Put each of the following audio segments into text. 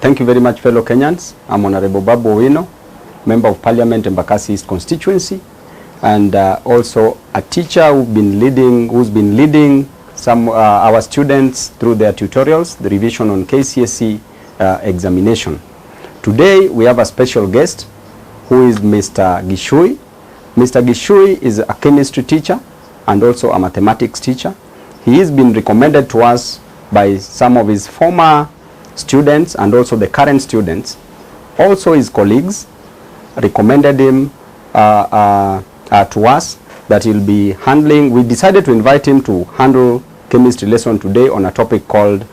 Thank you very much, fellow Kenyans. I'm Honorable Babu Owino, Member of Parliament in Embakasi East constituency, and also a teacher who's been leading some our students through their tutorials, the revision on KCSE examination. Today we have a special guest who is Mr. Gishui. Mr. Gishui is a chemistry teacher and also a mathematics teacher. He has been recommended to us by some of his former students and also the current students. Also his colleagues recommended him to us that he'll be handling. We decided to invite him to handle chemistry lesson today on a topic called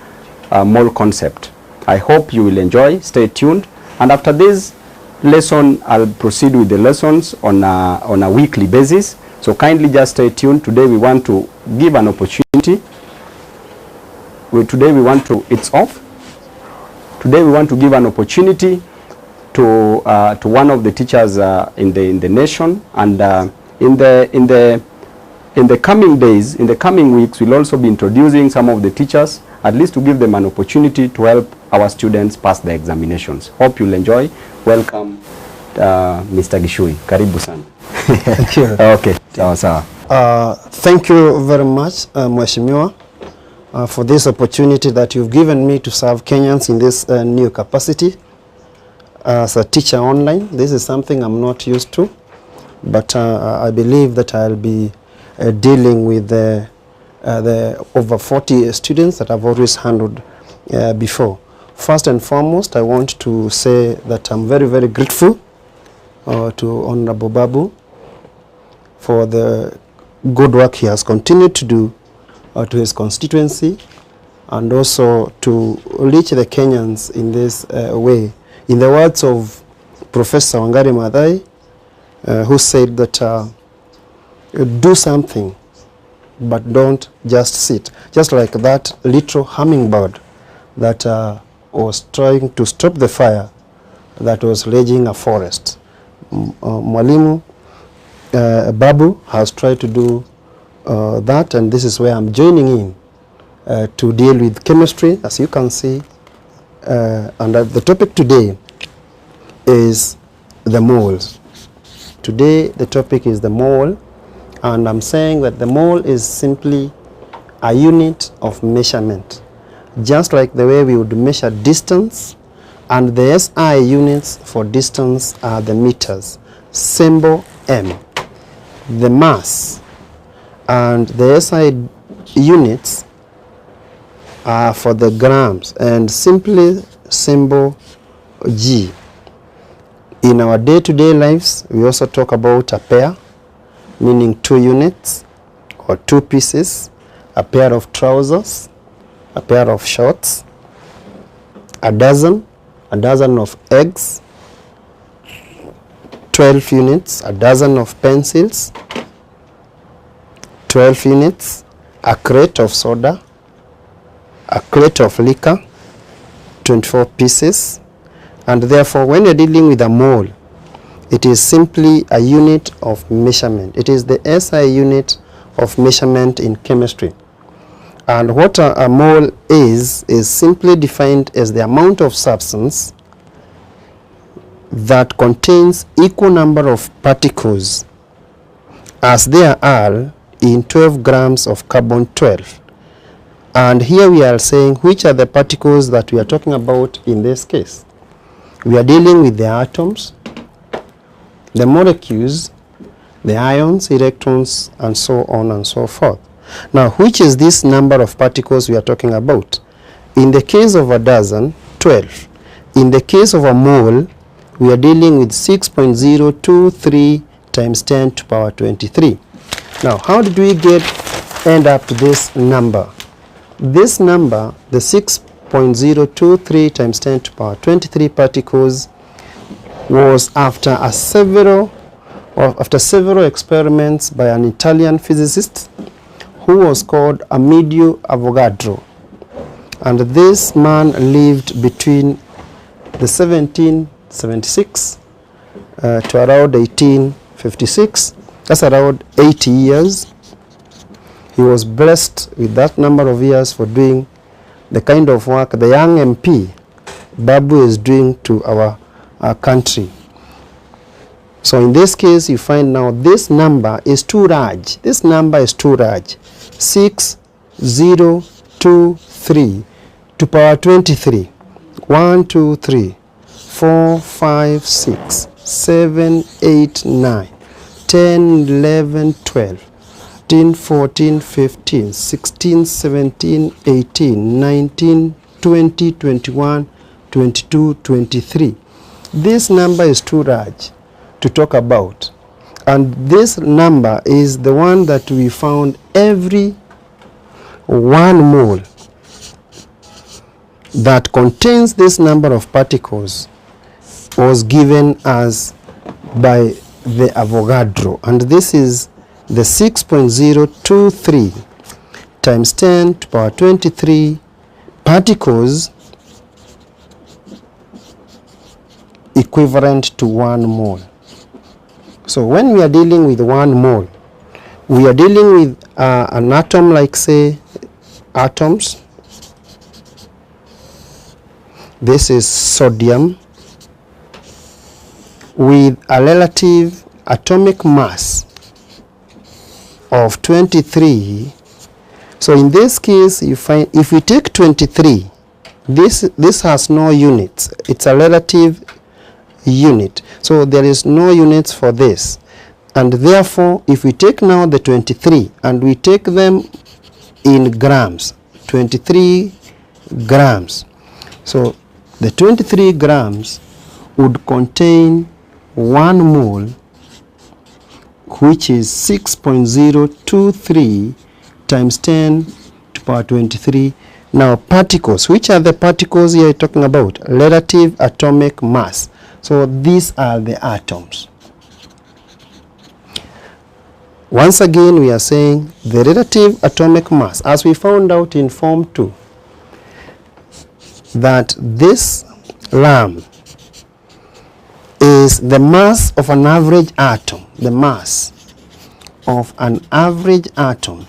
mole concept. I hope you will enjoy. Stay tuned. And after this lesson, I'll proceed with the lessons on a weekly basis. So kindly just stay tuned. Today we want to give an opportunity. Today we want to give an opportunity to one of the teachers in the nation, and in the coming days, in the coming weeks, we'll also be introducing some of the teachers, at least to give them an opportunity to help our students pass the examinations. Hope you'll enjoy. Welcome, Mr. Gishui. Karibu sana. Thank you. Okay. Sawa. Thank you very much, Mheshimiwa, for this opportunity that you've given me to serve Kenyans in this new capacity as a teacher online. This is something I'm not used to, but I believe that I'll be dealing with the over 40 students that I've always handled before. First and foremost, I want to say that I'm very, very grateful to Honorable Babu for the good work he has continued to do to his constituency, and also to reach the Kenyans in this way. In the words of Professor Wangari Maathai, who said that do something, but don't just sit. Just like that little hummingbird that was trying to stop the fire that was raging a forest. Mwalimu Babu has tried to do that, and this is where I'm joining in to deal with chemistry, as you can see. And the topic today is the moles. Today the topic is the mole, and I'm saying that the mole is simply a unit of measurement, just like the way we would measure distance, and the SI units for distance are the meters, symbol M. The mass and the SI units are for the grams, and simply symbol G. In our day-to-day lives, we also talk about a pair, meaning 2 units or 2 pieces, a pair of trousers, a pair of shorts, a dozen of eggs, 12 units, a dozen of pencils, 12 units, a crate of soda, a crate of liquor, 24 pieces. And therefore, when you're dealing with a mole, it is simply a unit of measurement. It is the SI unit of measurement in chemistry. And what a mole is simply defined as the amount of substance that contains equal number of particles as there are in 12 grams of carbon-12. And here we are saying which are the particles that we are talking about in this case. We are dealing with the atoms, the molecules, the ions, electrons, and so on and so forth. Now, which is this number of particles we are talking about? In the case of a dozen, 12. In the case of a mole, we are dealing with 6.023 times 10 to the power 23. Now, how did we end up to this number? This number, the 6.023 times 10 to the power 23 particles, was after several experiments by an Italian physicist who was called Amedeo Avogadro. And this man lived between the 1776 to around 1856. That's around 80 years. He was blessed with that number of years for doing the kind of work the young MP Babu is doing to our country. So in this case, you find now this number is too large. This number is too large. 6023 to power 23. 1, 2, 3, 4, 5, 6, 7, 8, 9, 10, 11, 12, 13, 14, 15, 16, 17, 18, 19, 20, 21, 22, 23. This number is too large to talk about. And this number is the one that we found every 1 mole that contains this number of particles was given as by the Avogadro, and this is the 6.023 times 10 to power 23 particles equivalent to 1 mole. So when we are dealing with 1 mole, we are dealing with an atom, like say atoms. This is sodium with a relative atomic mass of 23. So in this case, you find if we take 23, this has no units. It's a relative unit. So there is no units for this. And therefore, if we take now the 23 and we take them in grams, 23 grams. So the 23 grams would contain 1 mole, which is 6.023 times 10 to power 23. Now particles, which are the particles here talking about? Relative atomic mass. So these are the atoms. Once again, we are saying the relative atomic mass, as we found out in Form 2, that this lamb is the mass of an average atom, the mass of an average atom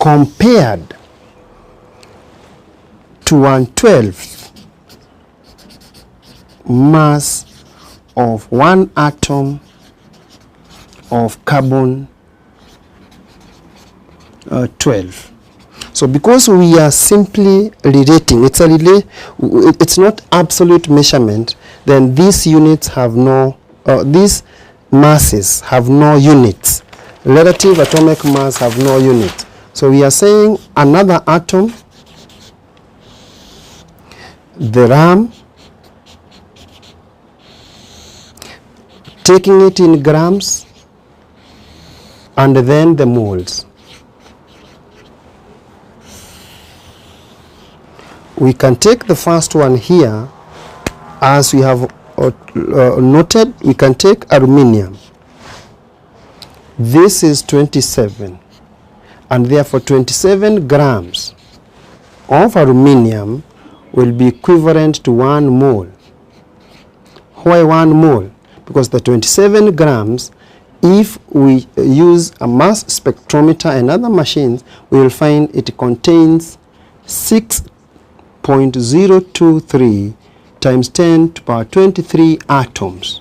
compared to 1/12 mass of 1 atom of carbon 12. So because we are simply relating, it's not absolute measurement, then these units have no, these masses have no units. Relative atomic mass have no units. So we are saying another atom, the RAM, taking it in grams, and then the moles. We can take the first one here, as we have noted. We can take aluminium. This is 27, and therefore 27 grams of aluminium will be equivalent to 1 mole. Why 1 mole? Because the 27 grams, if we use a mass spectrometer and other machines, we will find it contains 6.023 times 10 to power 23 atoms.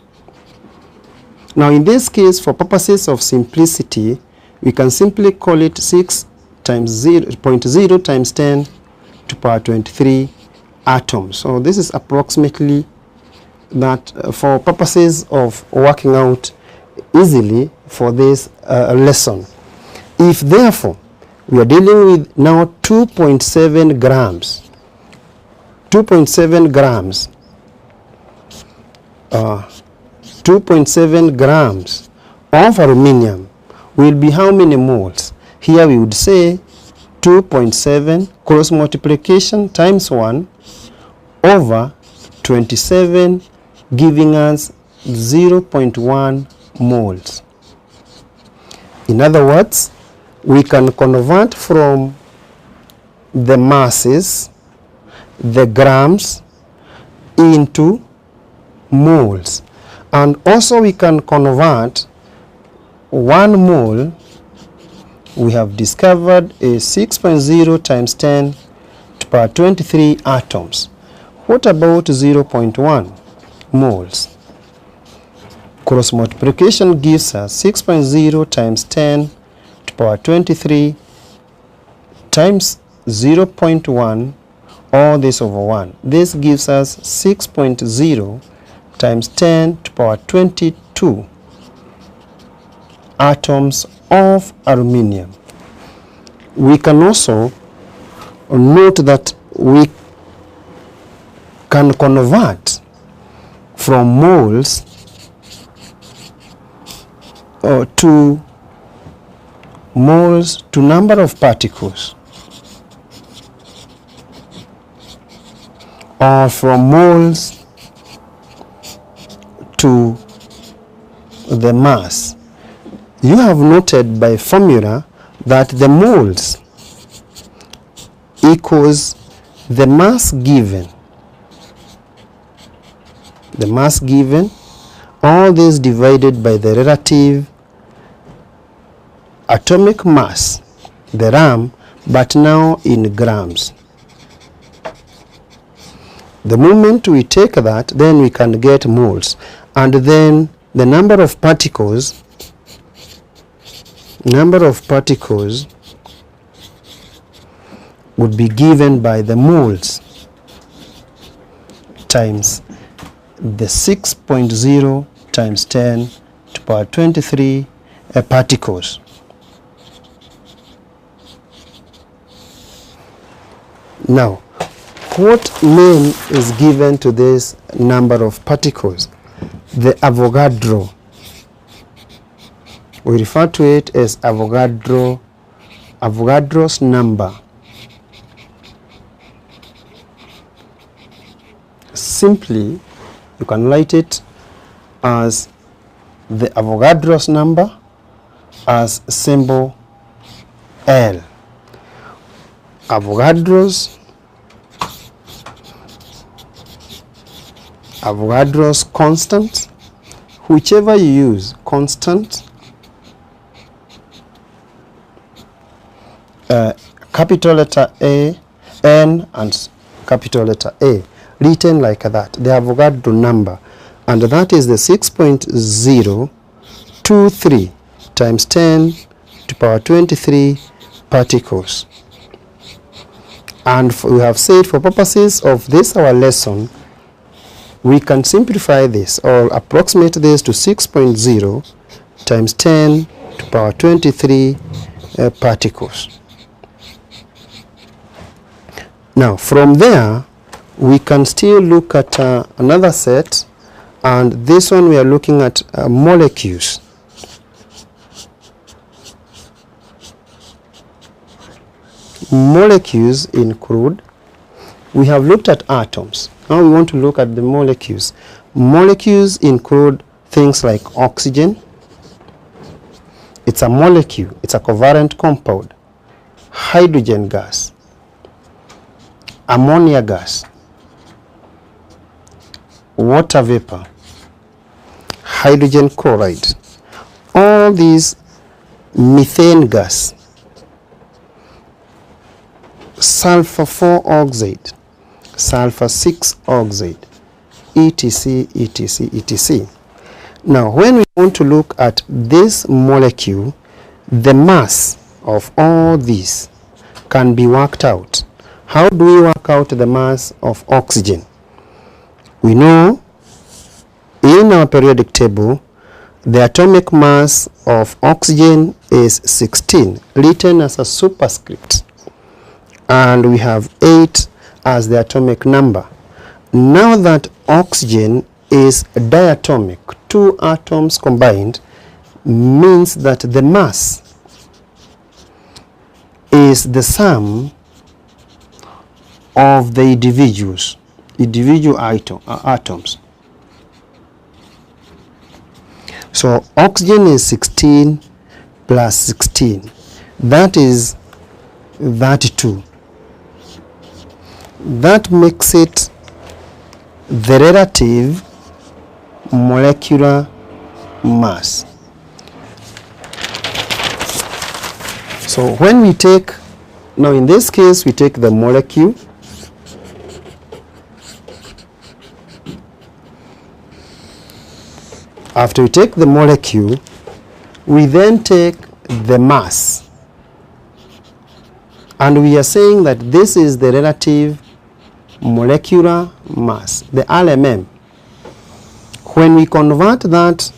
Now in this case, for purposes of simplicity, we can simply call it 6 times 0.0 times 10 to power 23 atoms. So this is approximately that for purposes of working out easily for this lesson. If therefore we are dealing with now 2.7 grams, 2.7 grams, 2.7 grams of aluminium will be how many moles? Here we would say 2.7 cross multiplication times 1 over 27, giving us 0.1 moles. In other words, we can convert from the masses, the grams, into moles. And also we can convert 1 mole. We have discovered a 6.0 times 10 to power 23 atoms. What about 0.1 moles? Cross multiplication gives us 6.0 times 10 to power 23 times 0.1, all this over 1. This gives us 6.0 times 10 to power 22 atoms of aluminium. We can also note that we can convert from moles to moles to number of particles, or from moles to the mass. You have noted by formula that the moles equals the mass given. The mass given, all this divided by the relative atomic mass, the RAM, but now in grams. The moment we take that, then we can get moles, and then the number of particles would be given by the moles times the 6.0 times 10 to power 23 particles. Now, what name is given to this number of particles? The Avogadro. We refer to it as Avogadro's number. Simply, you can write it as the Avogadro's number as symbol L. Avogadro's constant, whichever you use, constant, capital letter A, N, and capital letter A, written like that, the Avogadro number, and that is the 6.023 times 10 to power 23 particles. And we have said, for purposes of this our lesson, we can simplify this or approximate this to 6.0 times 10 to power 23 particles. Now, from there, we can still look at another set, and this one we are looking at molecules. Molecules include, we have looked at atoms. Now we want to look at the molecules. Molecules include things like oxygen. It's a molecule, it's a covalent compound. Hydrogen gas, ammonia gas, water vapor, hydrogen chloride, all these, methane gas, sulfur 4 oxide, sulfur 6 oxide, etc, etc, etc. Now, when we want to look at this molecule, the mass of all these can be worked out. How do we work out the mass of oxygen? We know in our periodic table, the atomic mass of oxygen is 16, written as a superscript, and we have 8 as the atomic number. Now that oxygen is diatomic, 2 atoms combined, means that the mass is the sum of the individual atoms. So oxygen is 16 plus 16, that is 32. That makes it the relative molecular mass. So when we take, now in this case we take the molecule, After we take the molecule, we then take the mass. And we are saying that this is the relative molecular mass, the RMM. When we convert that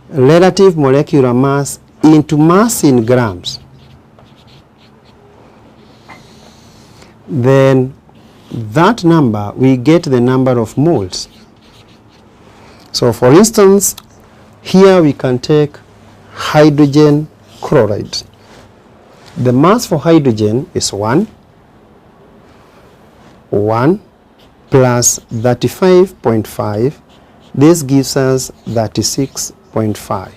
relative molecular mass into mass in grams, then that number, we get the number of moles. So for instance, here we can take hydrogen chloride. The mass for hydrogen is 1 plus 35.5. This gives us 36.5.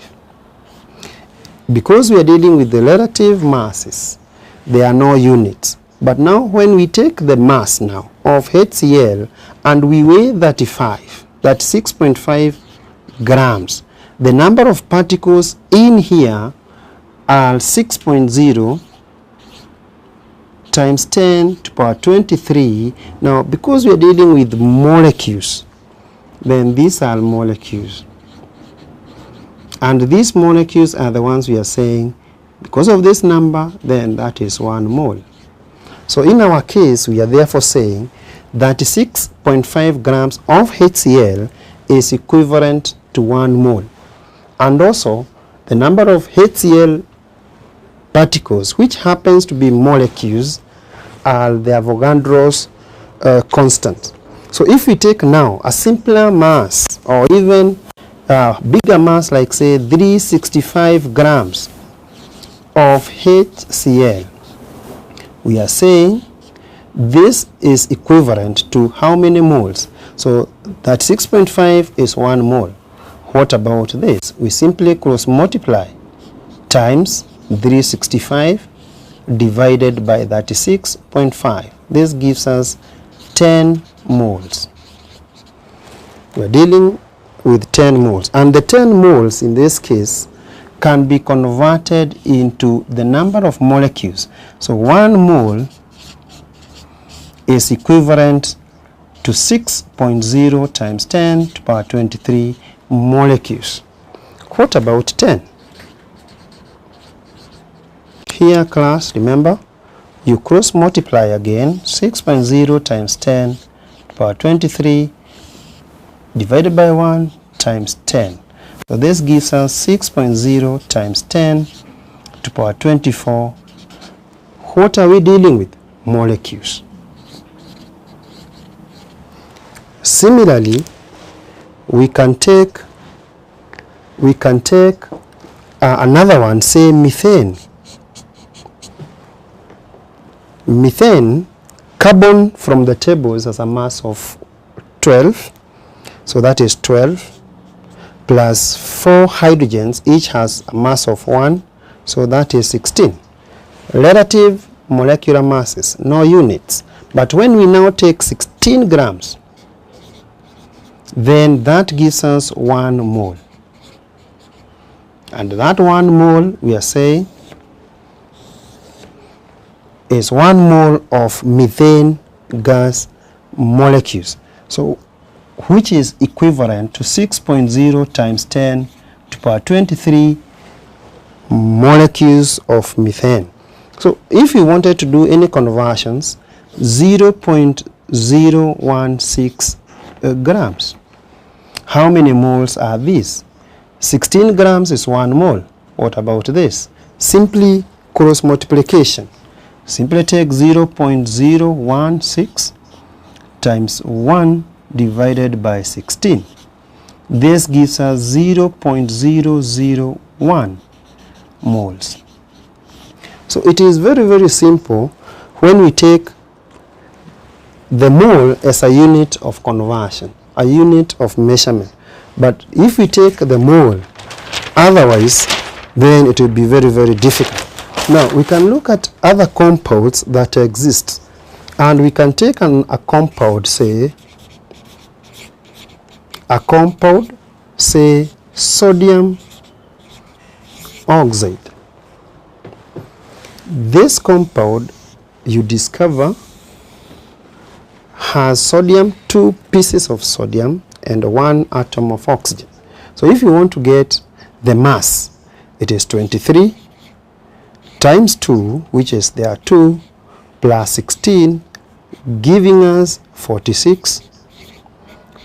Because we are dealing with the relative masses, there are no units. But now when we take the mass now of HCl and we weigh 36.5 grams, the number of particles in here are 6.0 times 10 to the power 23. Now, because we are dealing with molecules, then these are molecules. And these molecules are the ones we are saying, because of this number, then that is 1 mole. So in our case, we are therefore saying 36.5 grams of HCl is equivalent to 1 mole. And also, the number of HCl particles, which happens to be molecules, are the Avogadro's constant. So if we take now a simpler mass, or even a bigger mass, like say 365 grams of HCl, we are saying this is equivalent to how many moles? So that 6.5 is 1 mole. What about this? We simply cross multiply times 365 divided by 36.5. This gives us 10 moles. We are dealing with 10 moles. And the 10 moles in this case can be converted into the number of molecules. So 1 mole is equivalent to 6.0 times 10 to the power 23 molecules. What about 10? Here, class, remember, you cross multiply again. 6.0 times 10 to the power 23 divided by 1 times 10. So this gives us 6.0 times 10 to the power 24. What are we dealing with? Molecules. Similarly, we can take another one, say methane. Methane, carbon from the tables has a mass of 12, so that is 12, plus 4 hydrogens, each has a mass of 1, so that is 16. Relative molecular masses, no units. But when we now take 16 grams, then that gives us 1 mole. And that 1 mole, we are saying, is 1 mole of methane gas molecules. So, which is equivalent to 6.0 times 10 to the power 23 molecules of methane. So, if you wanted to do any conversions, 0.016 grams. How many moles are these? 16 grams is 1 mole. What about this? Simply cross multiplication. Simply take 0.016 times 1 divided by 16. This gives us 0.001 moles. So it is very, very simple when we take the mole as a unit of conversion, a unit of measurement. But if we take the mole otherwise, then it will be very, very difficult. Now we can look at other compounds that exist, and we can take a compound, say sodium oxide. This compound, you discover, has sodium, 2 pieces of sodium and 1 atom of oxygen. So if you want to get the mass, it is 23 times 2, which is there 2, plus 16, giving us 46,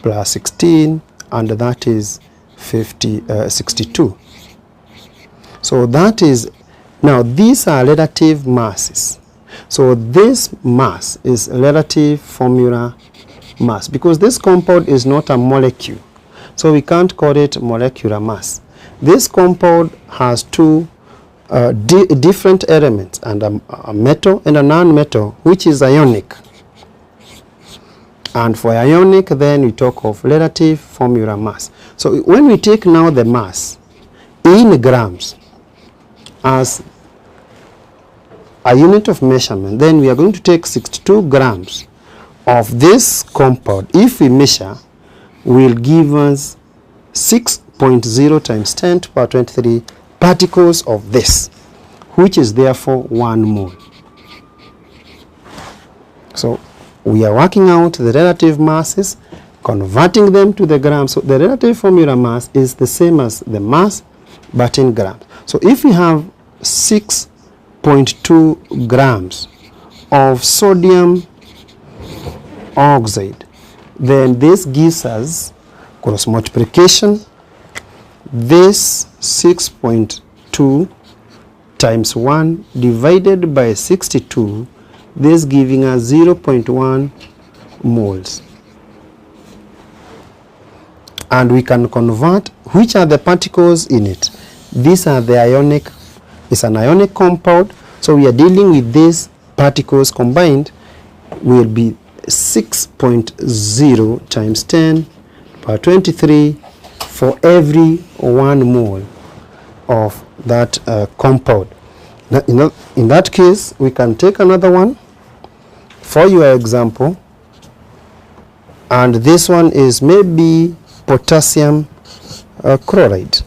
plus 16, and that is 62. So that is, now these are relative masses. So this mass is relative formula mass, because this compound is not a molecule. So we can't call it molecular mass. This compound has two different elements, and a metal and a non-metal, which is ionic. And for ionic, then we talk of relative formula mass. So when we take now the mass in grams as a unit of measurement, then we are going to take 62 grams of this compound. If we measure, will give us 6.0 times 10 to the power 23 particles of this, which is therefore 1 mole. So we are working out the relative masses, converting them to the grams. So the relative formula mass is the same as the mass, but in grams. So if we have 6.2 grams of sodium oxide, then this gives us cross multiplication, this 6.2 times 1 divided by 62, this giving us 0.1 moles. And we can convert which are the particles in it. These are the ionic, it's an ionic compound, so we are dealing with these particles combined will be 6.0 times 10 per 23 for every 1 mole of that compound. Now, in that case, we can take another one for your example, and this one is maybe potassium chloride.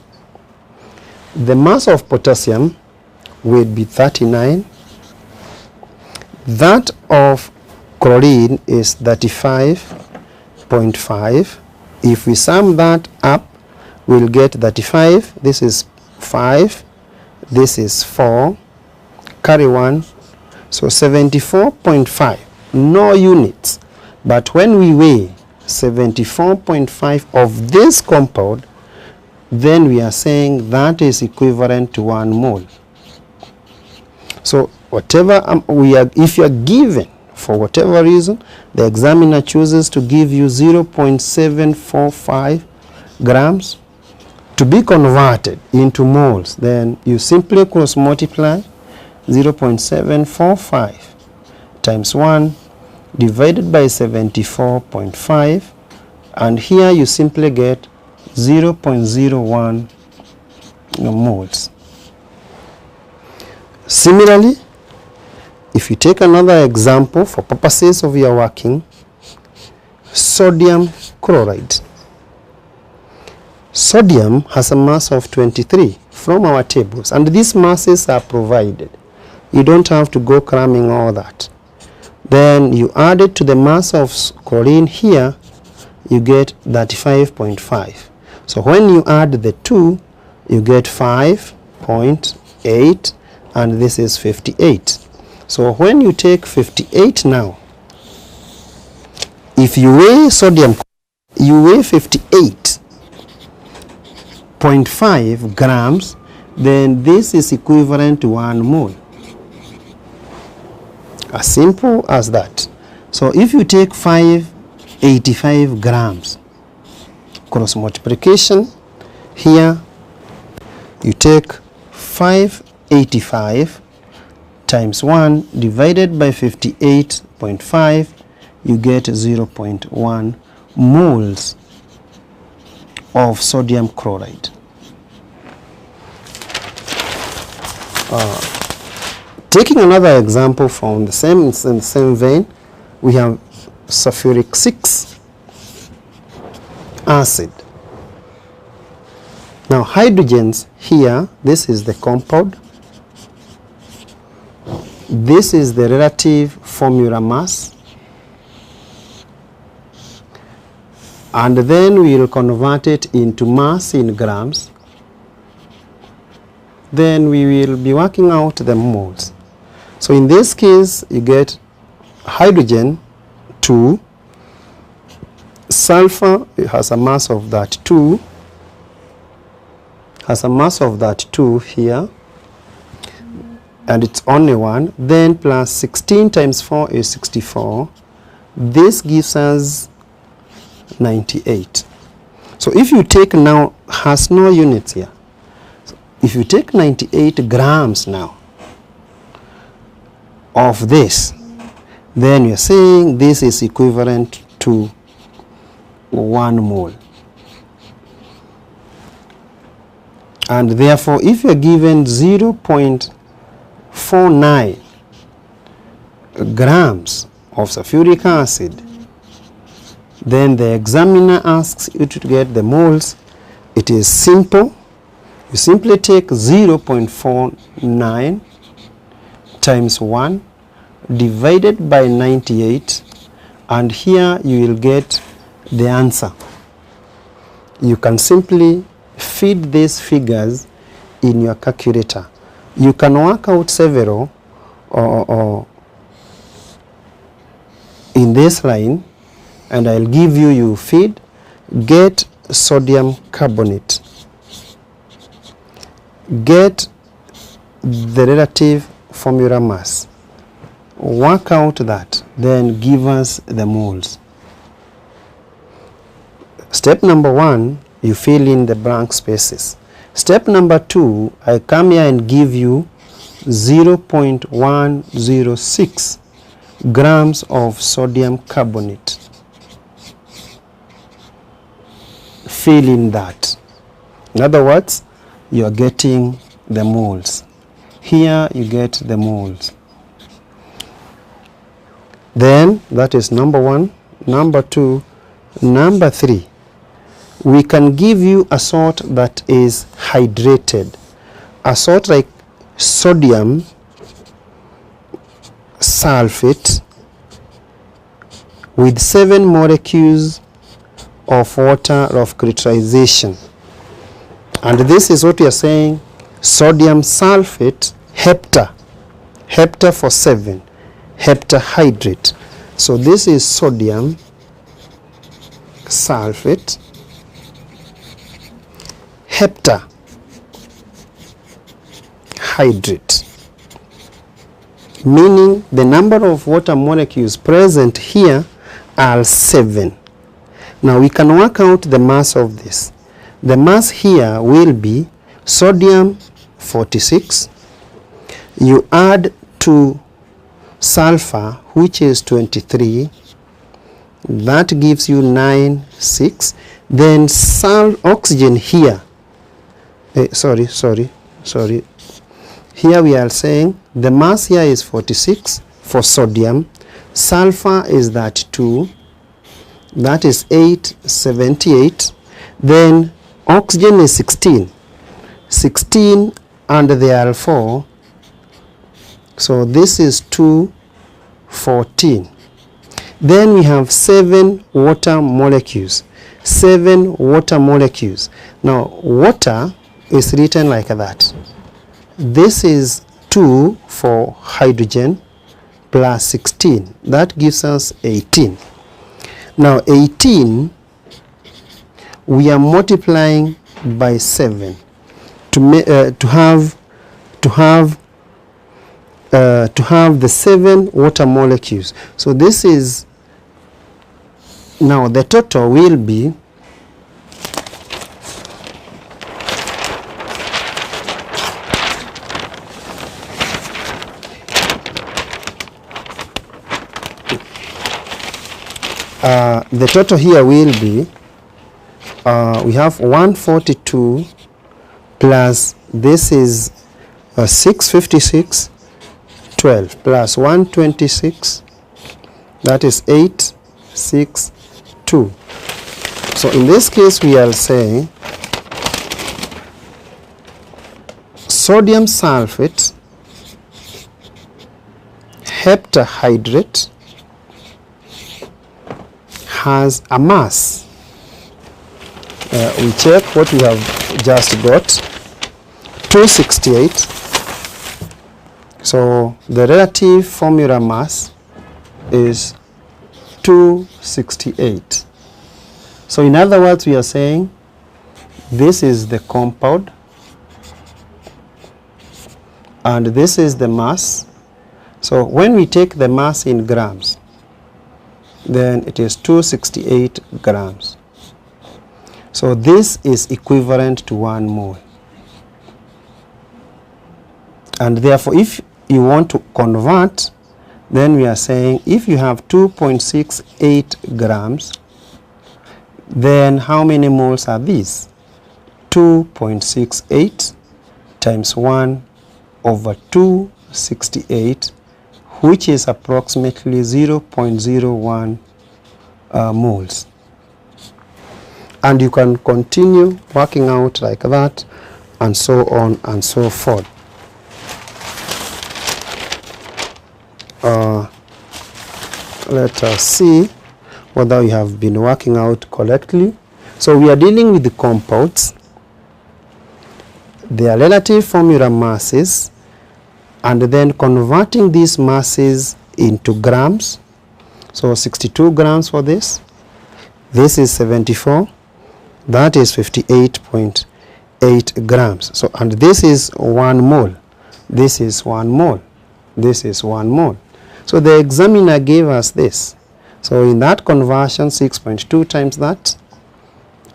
The mass of potassium will be 39. That of chlorine is 35.5. If we sum that up, we'll get 35. This is 5. This is 4. Carry 1. So 74.5. No units. But when we weigh 74.5 of this compound, then we are saying that is equivalent to 1 mole. So whatever if you are given, for whatever reason, the examiner chooses to give you 0.745 grams to be converted into moles, then you simply cross multiply 0.745 times 1 divided by 74.5, and here you simply get 0.01 moles. Similarly, if you take another example for purposes of your working, sodium chloride. Sodium has a mass of 23 from our tables, and these masses are provided. You don't have to go cramming all that. Then you add it to the mass of chlorine here, you get 35.5. So when you add the 2, you get 5.8, and this is 58. So when you take 58 now, if you weigh sodium, you weigh 58.5 grams, then this is equivalent to 1 mole. As simple as that. So if you take 585 grams, cross multiplication, here you take 585 times 1 divided by 58.5, you get 0.1 moles of sodium chloride. Taking another example from the same vein, we have sulfuric 6 acid. Now hydrogens here, this is the compound, this is the relative formula mass, and then we will convert it into mass in grams. Then we will be working out the moles. So in this case, you get hydrogen 2, sulfur has a mass of that 2, here, and it's only 1, then plus 16 times 4 is 64. This gives us 98. So if you take now, has no units here. So if you take 98 grams now of this, then you're saying this is equivalent to 1 mole. And therefore, if you're given 0.49 grams of sulfuric acid, then the examiner asks you to get the moles. It is simple. You simply take 0.49 times 1 divided by 98, and here you will get the answer. You can simply feed these figures in your calculator. You can work out several in this line, and I'll give you, you feed, get sodium carbonate, get the relative formula mass, work out that, then give us the moles. Step number 1, you fill in the blank spaces. Step number 2, I come here and give you 0.106 grams of sodium carbonate. Fill in that. In other words, you are getting the moles. Here you get the moles. Then that is number 1. Number 2, number 3. We can give you a salt that is hydrated. A salt like sodium sulfate with 7 molecules of water of crystallization. And this is what we are saying, sodium sulfate hepta. Hepta for 7. Heptahydrate. So this is sodium sulfate heptahydrate, meaning the number of water molecules present here are 7. Now we can work out the mass of this. The mass here will be sodium 46. You add to sulfur, which is 23. That gives you 9, 6. Then oxygen here. Sorry. Here we are saying the mass here is 46 for sodium. Sulfur is that 2. That is 878. Then oxygen is 16. 16 and there are 4. So this is 214. Then we have 7 water molecules. 7 water molecules. Now water is written like that. This is 2 for hydrogen plus 16. That gives us 18. Now 18 we are multiplying by 7 to have the 7 water molecules. So this is, now the total will be the total here will be we have 142 plus this is 656 12 plus 126, that is 862. So in this case we are saying sodium sulfate heptahydrate has a mass we check what we have just got, 268. So the relative formula mass is 268. So in other words, we are saying this is the compound and this is the mass. So when we take the mass in grams, then it is 268 grams. So this is equivalent to 1 mole. And therefore, if you want to convert, then we are saying if you have 2.68 grams, then how many moles are these? 2.68 times 1 over 268, which is approximately 0.01 moles. And you can continue working out like that, and so on and so forth. Let us see whether we have been working out correctly. So we are dealing with the compounds, their relative formula masses, and then converting these masses into grams. So 62 grams for this. This is 74. That is 58.8 grams. So, and this is 1 mole. This is 1 mole. This is 1 mole. So the examiner gave us this. So in that conversion, 6.2 times that,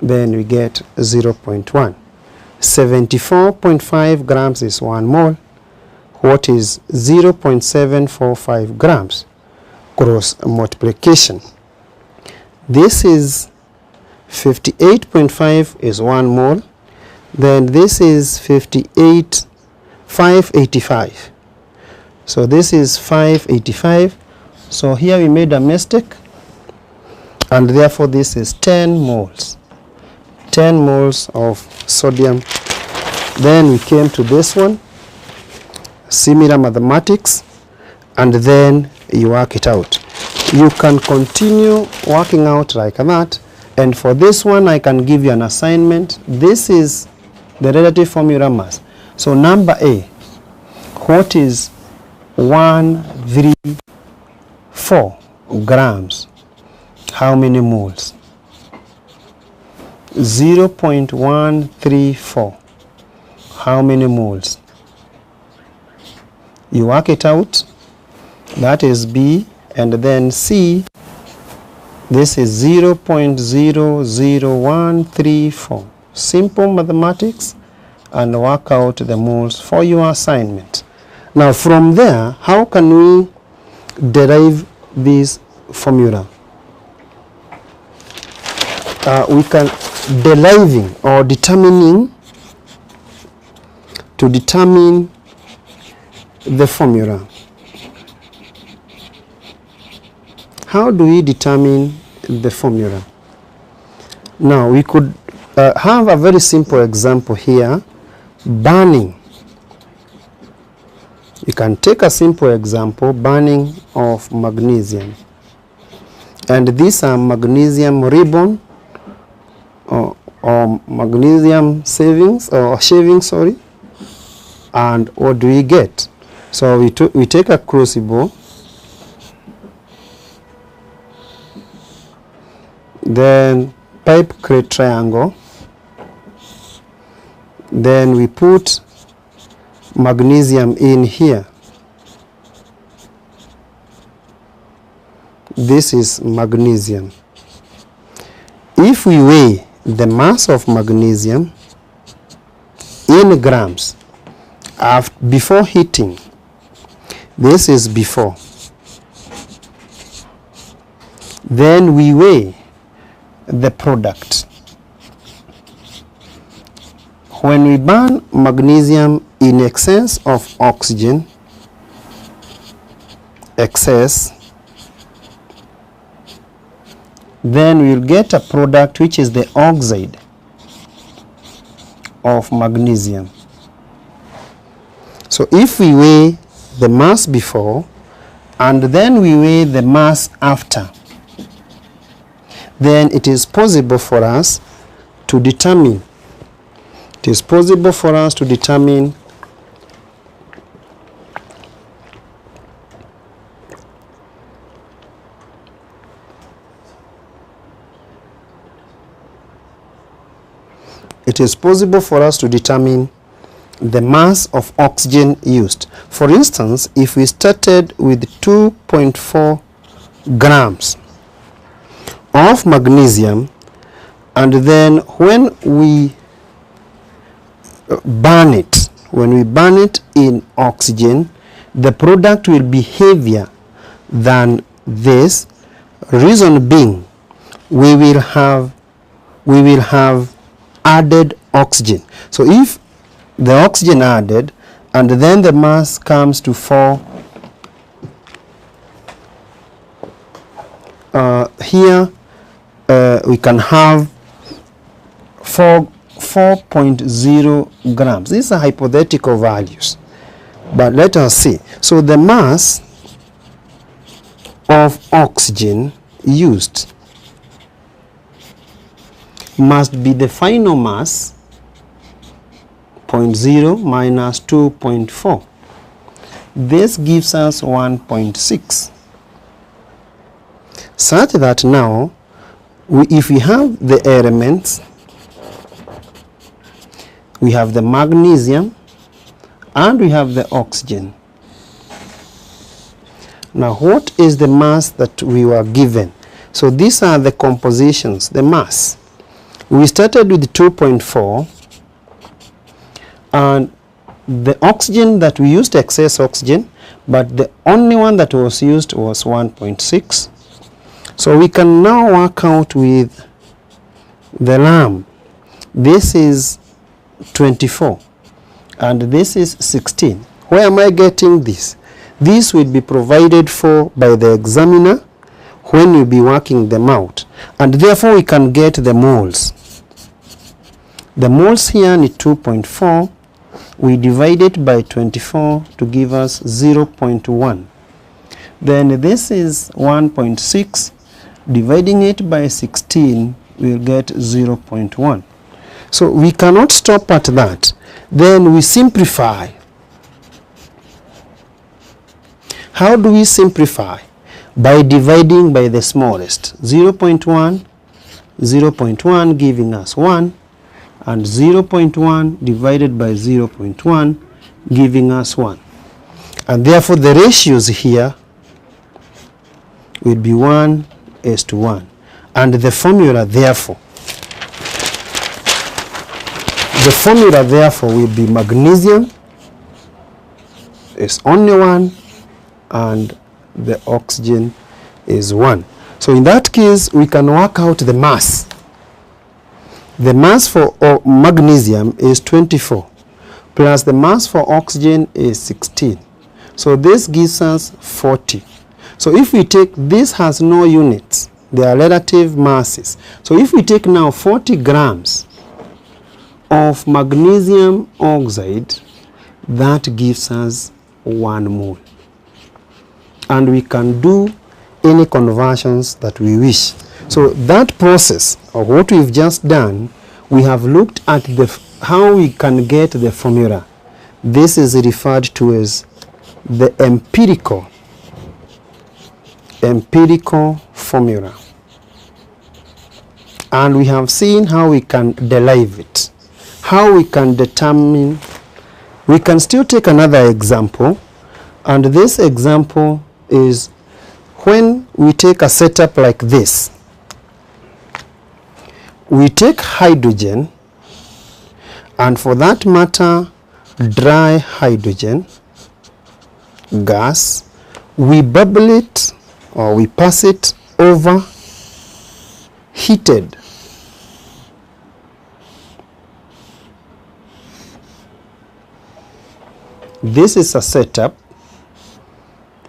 then we get 0.1. 74.5 grams is 1 mole. What is 0.745 grams? Cross multiplication. This is 58.5 is 1 mole. Then this is 585. So this is 585. So here we made a mistake, and therefore this is 10 moles. 10 moles of sodium. Then we came to this one, similar mathematics, and then you work it out. You can continue working out like that, and for this one I can give you an assignment. This is the relative formula mass. So number A, what is 134 grams? How many moles? 0.134. How many moles? You work it out. That is B. And then C, this is 0.00134. Simple mathematics, and work out the moles for your assignment. Now from there, how can we derive this formula? We can deriving or determining, to determine the formula. How do we determine the formula? Now we could have a very simple example here, burning. You can take a simple example, burning of magnesium. And these are magnesium ribbon or magnesium shavings, sorry. And what do we get? So we take a crucible, then pipe create triangle, then we put magnesium in here. This is magnesium. If we weigh the mass of magnesium in grams before heating, this is before, then we weigh the product. When we burn magnesium in excess of oxygen, then we'll get a product which is the oxide of magnesium. So if we weigh the mass before and then we weigh the mass after, then it is possible for us to determine, it is possible for us to determine the mass of oxygen used. For instance, if we started with 2.4 grams of magnesium, and then when we burn it in oxygen, the product will be heavier than this. Reason being, we will have added oxygen. So if the oxygen added, and then the mass comes to 4, here we can have 4.0 grams. These are hypothetical values, but let us see. So the mass of oxygen used must be the final mass, 0.0 minus 2.4. This gives us 1.6. Such that now, if we have the elements, we have the magnesium and we have the oxygen. Now, what is the mass that we were given? So these are the compositions, the mass. We started with 2.4, and the oxygen that we used, excess oxygen, but the only one that was used was 1.6. So we can now work out with the lamb. This is 24 and this is 16. Where am I getting this? This will be provided for by the examiner when we'll be working them out, and therefore we can get the moles. The moles here is 2.4. We divide it by 24 to give us 0.1. Then this is 1.6. Dividing it by 16, we'll get 0.1. So we cannot stop at that. Then we simplify. How do we simplify? By dividing by the smallest. 0.1, 0.1 giving us 1, and 0.1 divided by 0.1 giving us 1. And therefore the ratios here will be 1:1. And the formula therefore will be magnesium is only 1 and the oxygen is 1. So in that case we can work out the mass. The mass for magnesium is 24 plus the mass for oxygen is 16. So this gives us 40. So if we take, this has no units, they are relative masses. So if we take now 40 grams of magnesium oxide, that gives us 1 mole. And we can do any conversions that we wish. So that process of what we've just done, we have looked at how we can get the formula. This is referred to as the empirical formula. And we have seen how we can derive it, how we can determine. We can still take another example, and this example is when we take a setup like this. We take hydrogen, and for that matter dry hydrogen gas, we bubble it or we pass it over heated this is a setup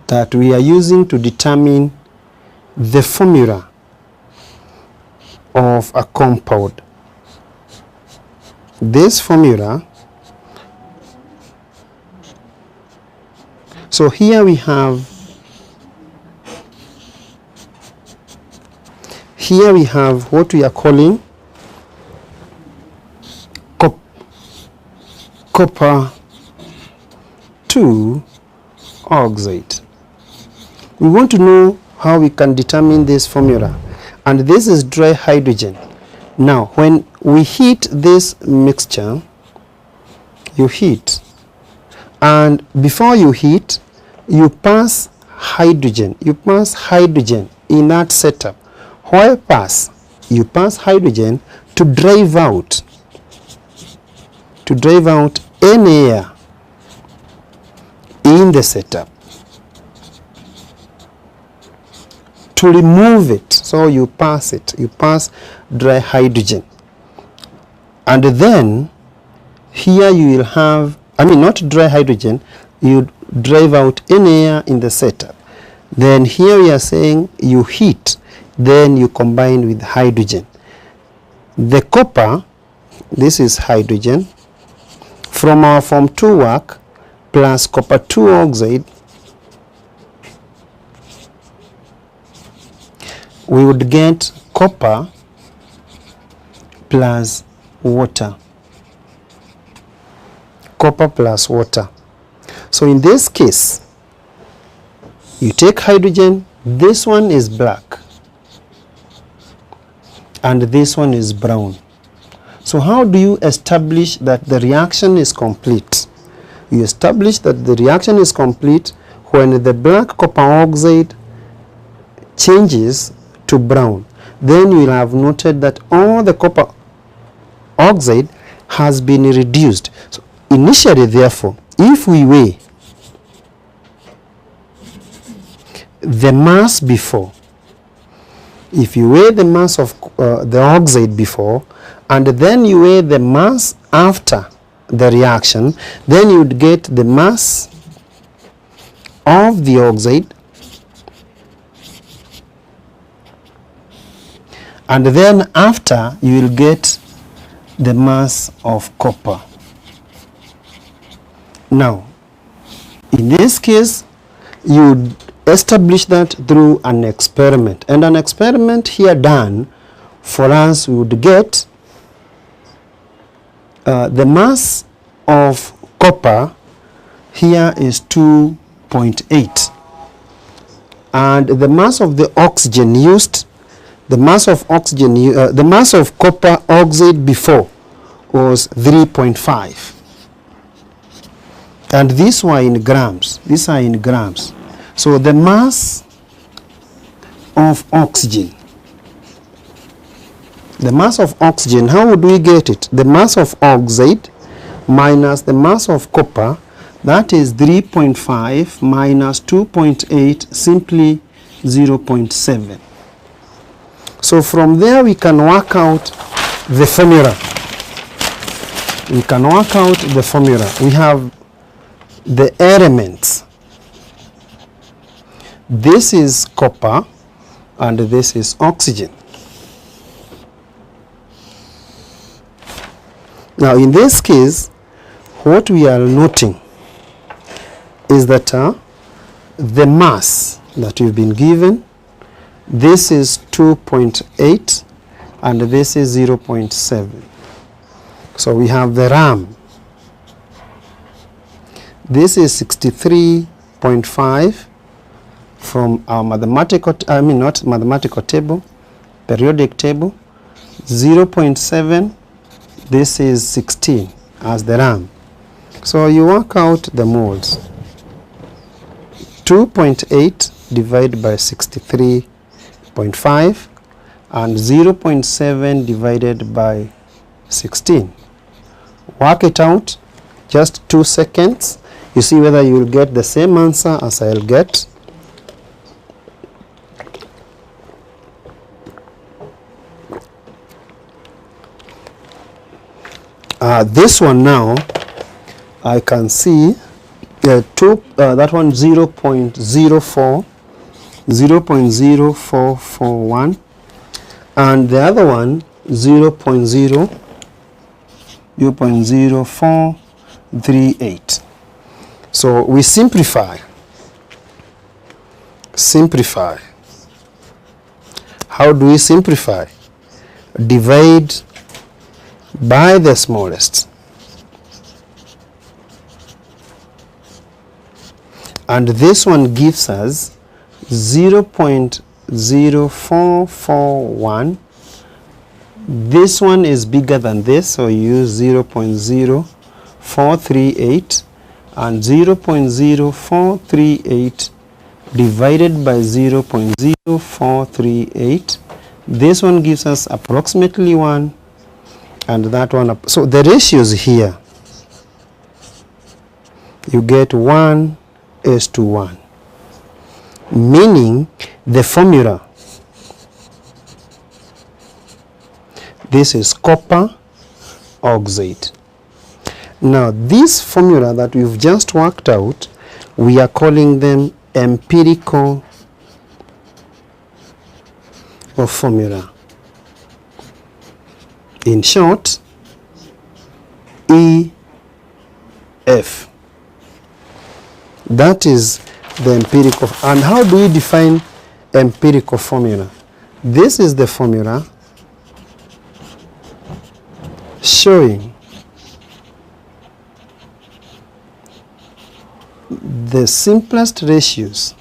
that we are using to determine the formula of a compound. This formula, so here we have what we are calling copper 2 oxide. We want to know how we can determine this formula, and this is dry hydrogen. Now when we heat this mixture, you heat, and before you heat, you pass hydrogen in that setup. Why pass? You pass hydrogen to drive out any air in the setup, to remove it. So you pass dry hydrogen, and then here you will have, not dry hydrogen, you drive out any air in the setup. Then here we are saying you heat, then you combine with hydrogen. The copper, this is hydrogen, from our form 2 work, plus copper 2 oxide, we would get copper plus water. Copper plus water. So in this case, you take hydrogen, this one is black, and this one is brown. So how do you establish that the reaction is complete? You establish that the reaction is complete when the black copper oxide changes to brown. Then you will have noted that all the copper oxide has been reduced. So initially, therefore, if we weigh the mass before, if you weigh the mass of the oxide before, and then you weigh the mass after the reaction, then you would get the mass of the oxide, and then after you will get the mass of copper. Now, in this case, you establish that through an experiment, and an experiment here done for us, we would get the mass of copper here is 2.8, and the mass of the oxygen used, the mass of copper oxide before was 3.5, and these were in grams. These are in grams. So the mass of oxygen, how would we get it? The mass of oxide minus the mass of copper, that is 3.5 minus 2.8, simply 0.7. So from there we can work out the formula. We have the elements. This is copper and this is oxygen. Now in this case, what we are noting is that the mass that we've been given, this is 2.8 and this is 0.7. So we have the RAM. This is 63.5 from our periodic table. 0.7, this is 16 as the RAM. So you work out the moles. 2.8 divided by 63.5 and 0.7 divided by 16. Work it out, just 2 seconds. You see whether you will get the same answer as I'll get. This one now, I can see that one 0.0441, and the other one 0.0438. So we simplify. How do we simplify? Divide by the smallest. and this one gives us 0.0441. This one is bigger than this, so use 0.0438, and 0.0438 divided by 0.0438, this one gives us approximately 1, and that one, so the ratios here, you get 1:1, meaning the formula, this is copper oxide. Now this formula that we've just worked out, we are calling them empirical formula. In short, EF. That is the empirical. And how do we define empirical formula? This is the formula showing the simplest ratios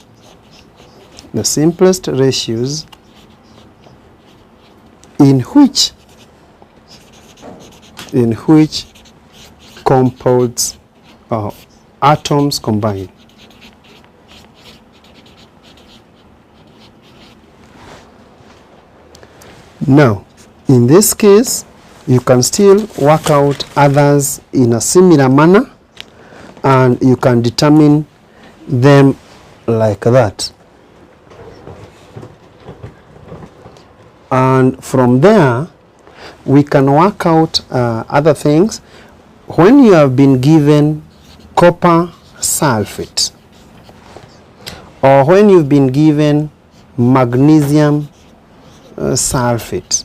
in which compounds or atoms combine. Now, in this case, you can still work out others in a similar manner, and you can determine them like that. And from there, we can work out other things. When you have been given copper sulfate, or when you've been given magnesium sulfate,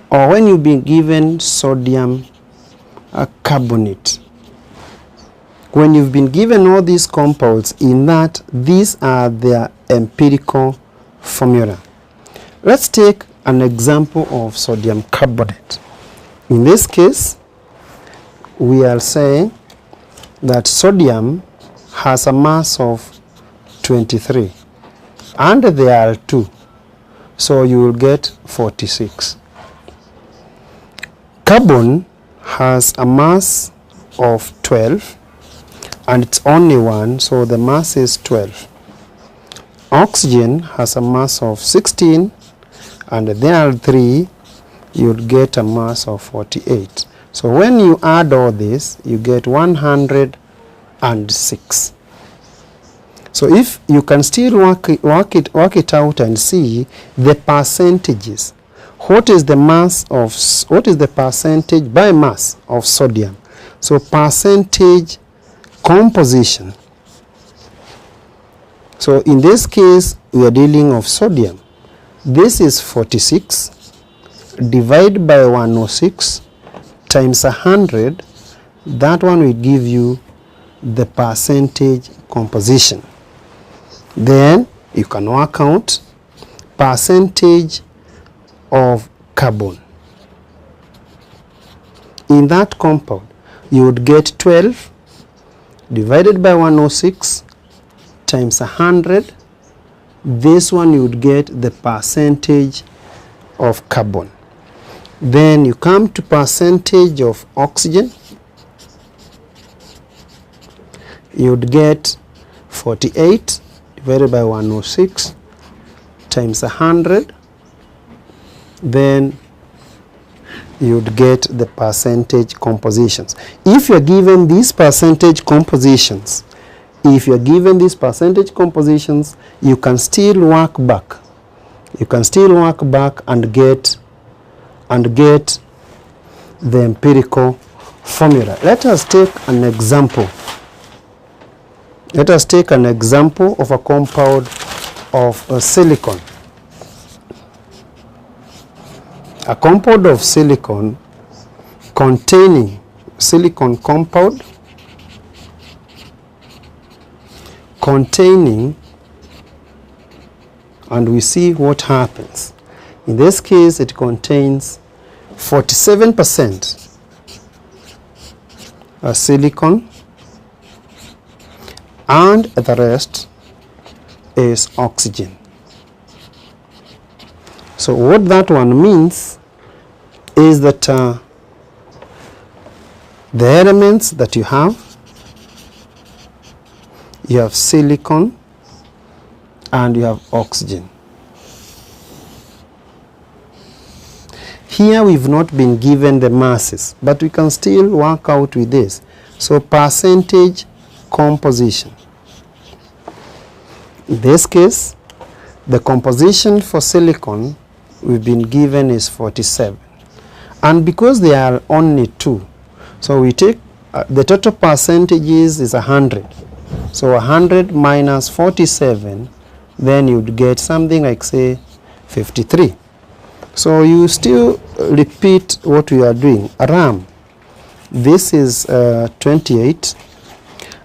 or when you've been given sodium carbonate, when you've been given all these compounds, in that these are their empirical formula. Let's take an example of sodium carbonate. In this case, we are saying that sodium has a mass of 23, and there are 2, so you will get 46. Carbon has a mass of 12, and it's only 1, so the mass is 12. Oxygen has a mass of 16, and there are 3, you'll get a mass of 48. So when you add all this, you get 106. So if you can still work it out and see the percentages. What is the percentage by mass of sodium? So percentage composition. So in this case, we are dealing of sodium. This is 46 divided by 106 times 100. That one will give you the percentage composition. Then you can work out percentage of carbon. In that compound, you would get 12 divided by 106 times 100. This one you would get the percentage of carbon. Then you come to percentage of oxygen. You would get 48 divided by 106 times 100. Then you would get the percentage compositions. If you are given these percentage compositions, you can still work back. You can still work back and get the empirical formula. Let us take an example. Let us take an example of a compound of silicon. A compound of silicon containing silicon compound containing, and we see what happens. In this case, it contains 47% silicon and the rest is oxygen. So what that one means is that the elements that you have silicon and you have oxygen. Here we've not been given the masses, but we can still work out with this. So percentage composition. In this case, the composition for silicon we've been given is 47. And because there are only 2, so we take the total percentages is 100. So 100 minus 47, then you'd get something like, say, 53. So you still repeat what we are doing. RAM, this is 28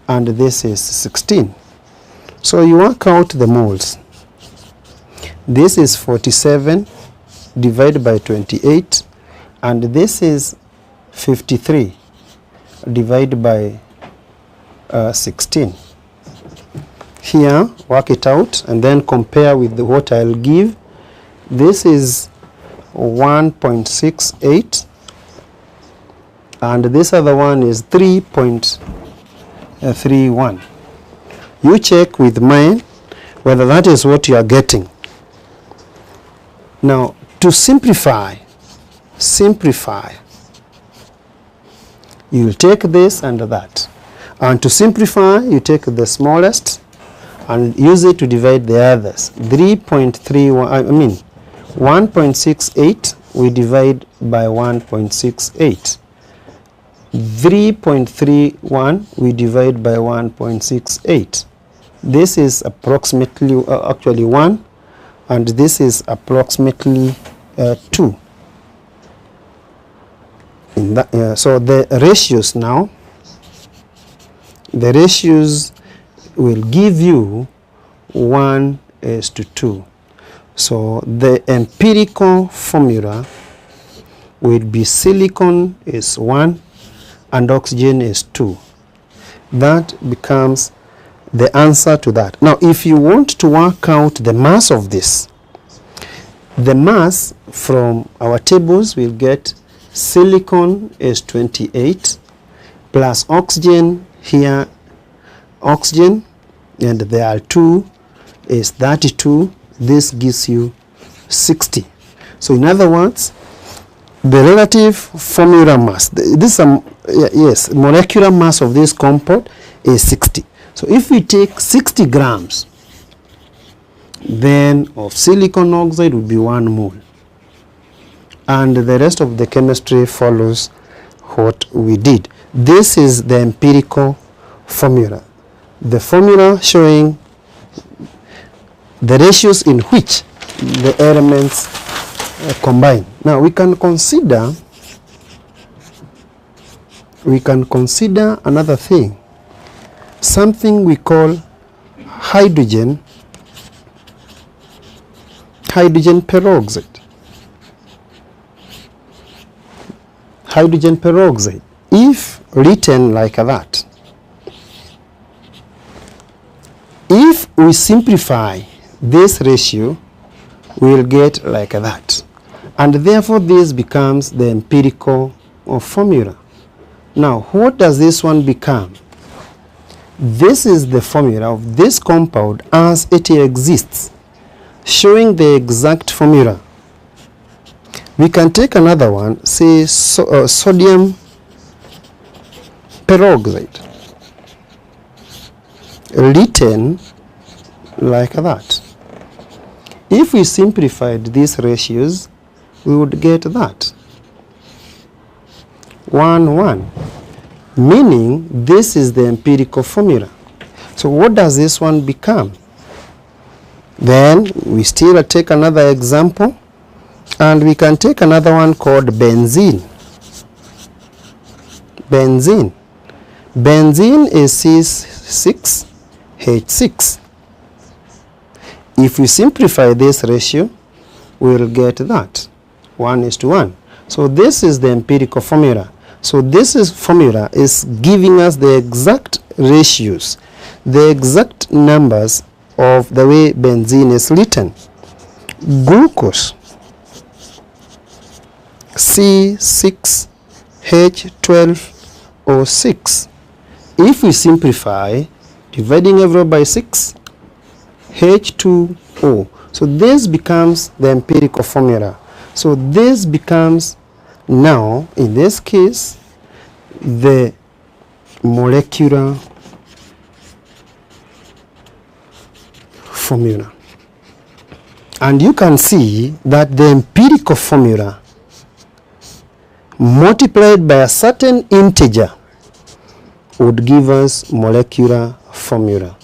and this is 16. So you work out the moles. This is 47 divided by 28 and this is 53 divided by 16. Here work it out and then compare with what I'll give. This is 1.68 and this other one is 3.31. You check with mine whether that is what you are getting. Now to simplify, you will take this and that, and to simplify you take the smallest and use it to divide the others. 3.31, 1.68 we divide by 1.68. 3.31 we divide by 1.68. This is approximately actually 1 and this is approximately 2. In that, so the ratios now, the ratios will give you 1:2. So the empirical formula will be silicon is 1 and oxygen is 2. That becomes the answer to that. Now if you want to work out the mass of this, the mass from our tables will get silicon is 28 plus oxygen, here oxygen, and there are 2 is 32. This gives you 60. So in other words, the relative formula mass, this yes, molecular mass of this compound is 60. So if we take 60 grams, then of silicon oxide would be 1 mole. And the rest of the chemistry follows what we did. This is the empirical formula. The formula showing the ratios in which the elements combine. Now we can consider another thing, something we call hydrogen peroxide. Hydrogen peroxide, if written like that, if we simplify this ratio, we'll get like that, and therefore this becomes the empirical formula. Now what does this one become? This is the formula of this compound as it exists, showing the exact formula. We can take another one, say sodium peroxide, written like that. If we simplified these ratios, we would get that 1:1, meaning this is the empirical formula. So what does this one become? Then we still take another example, and we can take another one called benzene. Benzene is C6H6. If we simplify this ratio, we will get that 1:1. So this is the empirical formula. So this formula is giving us the exact ratios. the exact numbers of the way benzene is written. Glucose C6H12O6. If we simplify, dividing everyone by 6, H2O. So this becomes the empirical formula. So this becomes now, in this case, the molecular formula. And you can see that the empirical formula multiplied by a certain integer would give us molecular formula.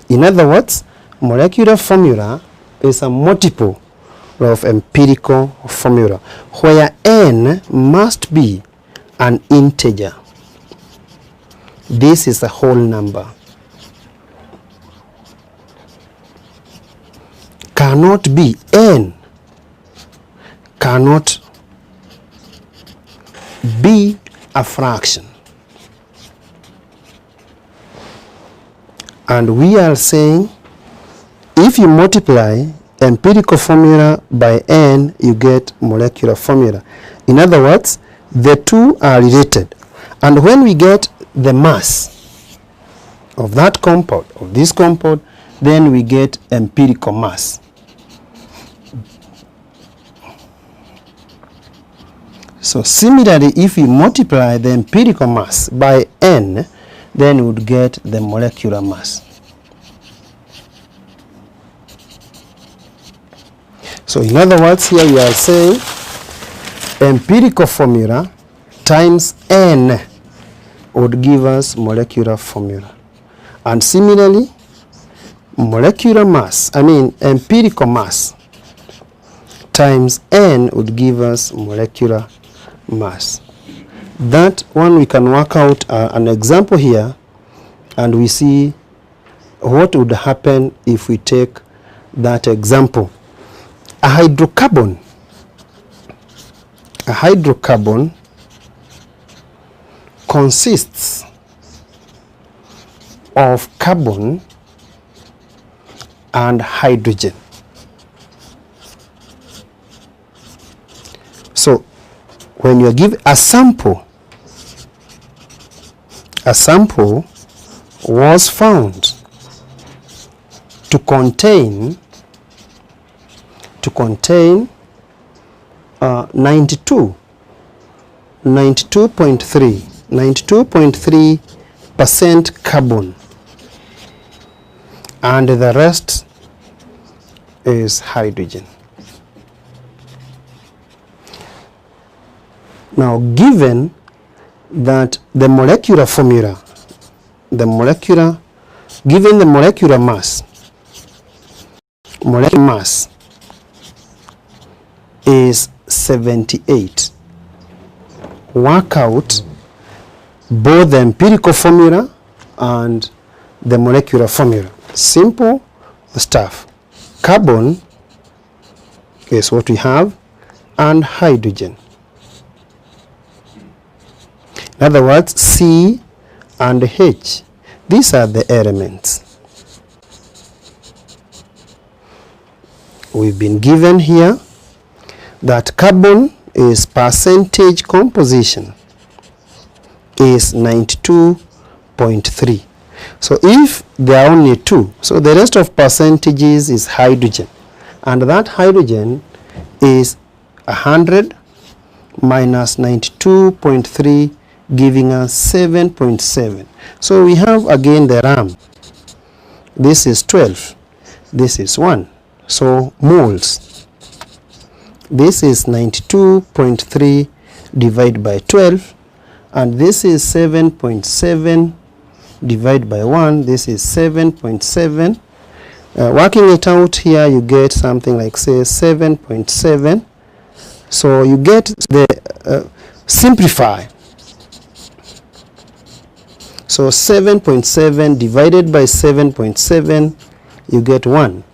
In other words, molecular formula is a multiple of empirical formula, where n must be an integer. This is a whole number. Cannot be n, cannot be a fraction. And we are saying if you multiply empirical formula by n, you get molecular formula. In other words, the two are related. And when we get the mass of that compound, of this compound, then we get empirical mass. So similarly, if we multiply the empirical mass by n, then we would get the molecular mass. So in other words, here we are saying empirical formula times n would give us molecular formula. And similarly, molecular mass, empirical mass times n would give us molecular mass. That one we can work out an example here, and we see what would happen if we take that example. A hydrocarbon consists of carbon and hydrogen. So when you give a sample was found to contain 92.3% carbon, and the rest is hydrogen. Now, given that the molecular formula, given the molecular mass is 78. Work out both the empirical formula and the molecular formula. Simple stuff. Carbon is what we have, and hydrogen. In other words, C and H. These are the elements. We've been given here that carbon is percentage composition is 92.3. So if there are only two, so the rest of percentages is hydrogen, and that hydrogen is 100 minus 92.3, giving us 7.7. So we have again the RAM. This is 12. This is 1. So moles. This is 92.3 divided by 12, and this is 7.7 divided by 1. This is 7.7. Working it out here, you get something like, say, 7.7. So you get the simplify. So 7.7 divided by 7.7, you get 1.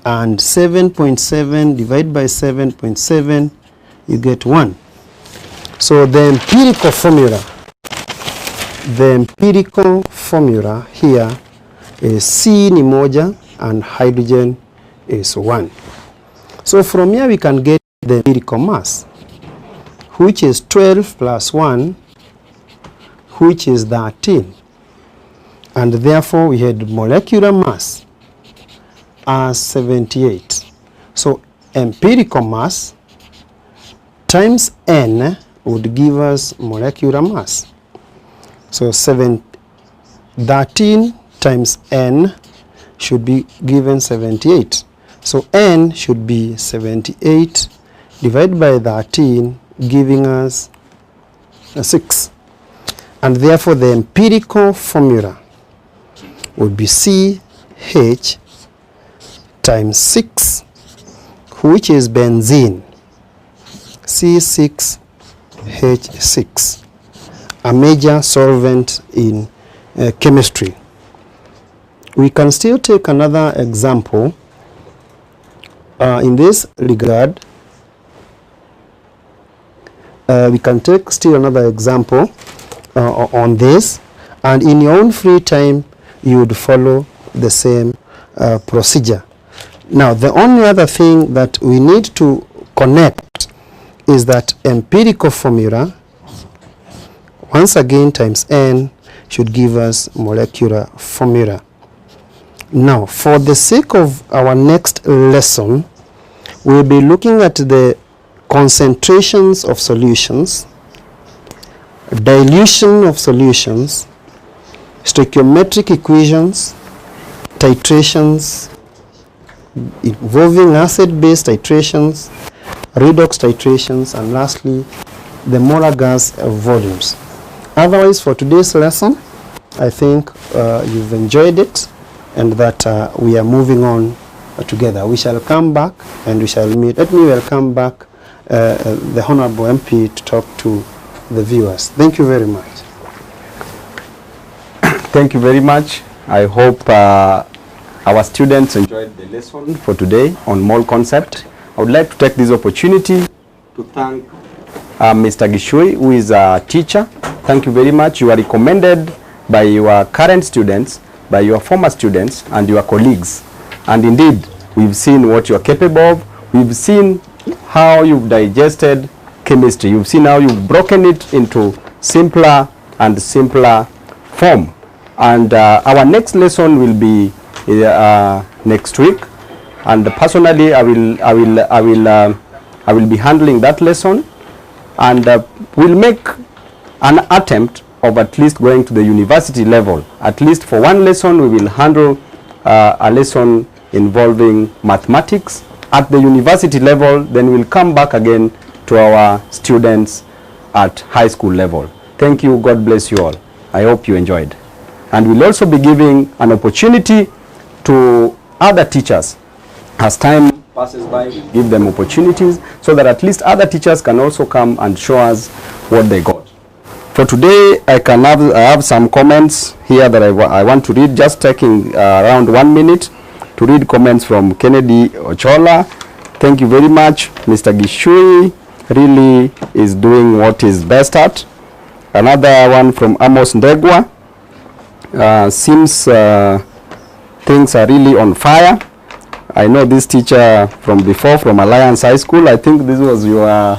And 7.7 divided by 7.7, you get 1. So the empirical formula here C ni moja and hydrogen is 1. So from here we can get the empirical mass, which is 12 plus 1, which is 13. And therefore we had molecular mass as 78. So empirical mass times N would give us molecular mass. So 13 times N should be given 78. So N should be 78 divided by 13, giving us 6. And therefore the empirical formula would be CH times 6, which is benzene, C6H6, a major solvent in chemistry. We can still take another example in this regard. We can take still another example on this, and in your own free time you would follow the same procedure. Now the only other thing that we need to connect is that empirical formula, once again times N, should give us molecular formula. Now for the sake of our next lesson, we'll be looking at the concentrations of solutions, dilution of solutions, stoichiometric equations, titrations involving acid-base titrations, redox titrations, and lastly the molar gas volumes. Otherwise, for today's lesson, I think you've enjoyed it, and that we are moving on together. We shall come back and we shall meet. Let me welcome back the Honorable MP to talk to the viewers. Thank you very much. Thank you very much. I hope our students enjoyed the lesson for today on mole concept. I would like to take this opportunity to thank Mr. Gishui, who is a teacher. Thank you very much. You are recommended by your current students, by your former students, and your colleagues. And indeed, we've seen what you are capable of. We've seen how you've digested chemistry. You've seen how you've broken it into simpler and simpler form. And our next lesson will be next week. And personally, I will be handling that lesson, and we'll make an attempt of at least going to the university level. At least for one lesson, we will handle a lesson involving mathematics at the university level. Then we'll come back again to our students at high school level. Thank you. God bless you all. I hope you enjoyed. And we'll also be giving an opportunity to other teachers. As time passes by, we'll give them opportunities so that at least other teachers can also come and show us what they got. For today, I have some comments here that I want to read, just taking around 1 minute to read comments from Kennedy Ochola. Thank you very much. Mr. Gishui really is doing what he's best at. Another one from Amos Ndegwa. Seems things are really on fire. I know this teacher from before, from Alliance High School. I think this was your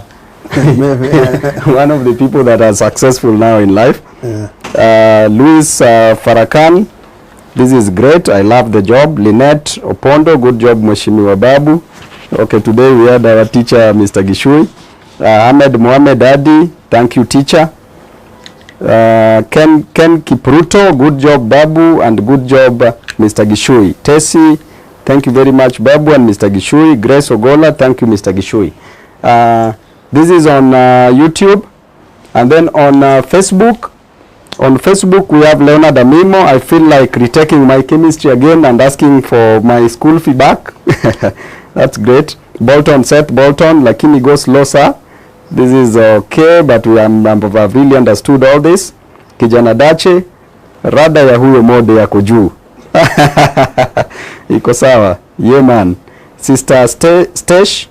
one of the people that are successful now in life. Yeah. Luis Farrakhan, this is great. I love the job. Lynette Opondo, good job, Mheshimiwa Babu. Okay, today we had our teacher, Mr. Gishui. Ahmed Mohamed Adi, thank you, teacher. Ken Kipruto, good job, Babu, and good job, Mr. Gishui. Tessie, thank you very much, Babu and Mr. Gishui. Grace Ogola, thank you, Mr. Gishui. This is on YouTube, and then on Facebook. On Facebook, we have Leonard Amimo. I feel like retaking my chemistry again and asking for my school fee back. That's great. Bolton, Seth Bolton, lakini go slow, sir. This is okay, but I've really understood all this. Kijana Dache, rada ya huyo mode yako juu. Iko sawa. Yeah, man. Sister Stesh,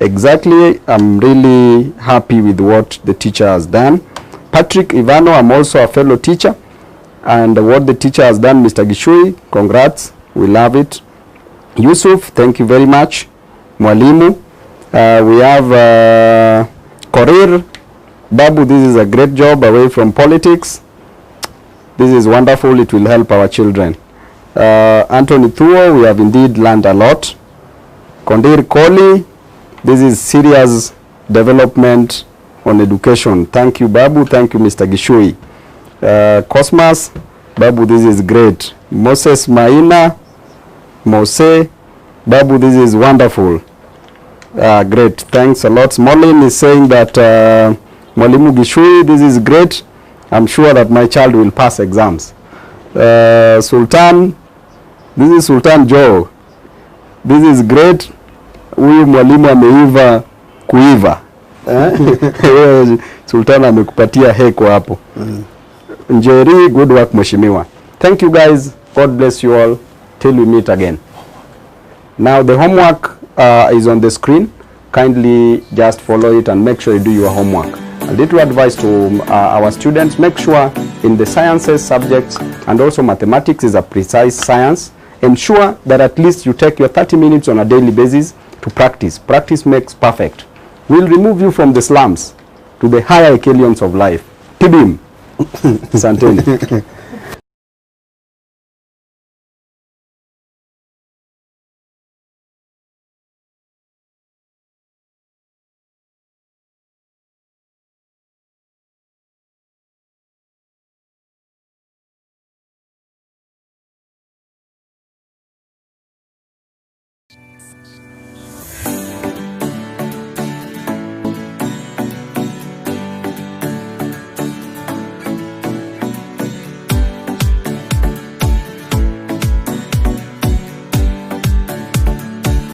exactly. I'm really happy with what the teacher has done. Patrick Ivano, I'm also a fellow teacher. And what the teacher has done, Mr. Gishui, congrats. We love it. Yusuf, thank you very much. Mwalimu. We have Korir. Babu, this is a great job away from politics. This is wonderful. It will help our children. Anthony Thuo, we have indeed learned a lot. Kondir Koli, this is serious development on education. Thank you, Babu. Thank you, Mr. Gishui. Cosmas, Babu, this is great. Moses Maina, Mose, Babu, this is wonderful. Great, thanks a lot. Smolin is saying that Mwalimu Gishui, this is great. I'm sure that my child will pass exams. Sultan, this is Sultan Joe. This is great. Huyu mwalimu ameiva kuiva. Sultan amekupatia heko hapo. Njeri, good work mheshimiwa. Thank you guys. God bless you all. Till we meet again. Now the homework is on the screen. Kindly just follow it and make sure you do your homework. A little advice to our students: make sure in the sciences subjects and also mathematics is a precise science. Ensure that at least you take your 30 minutes on a daily basis to practice. Practice makes perfect. We'll remove you from the slums to the higher echelons of life. Tibim. Santeni.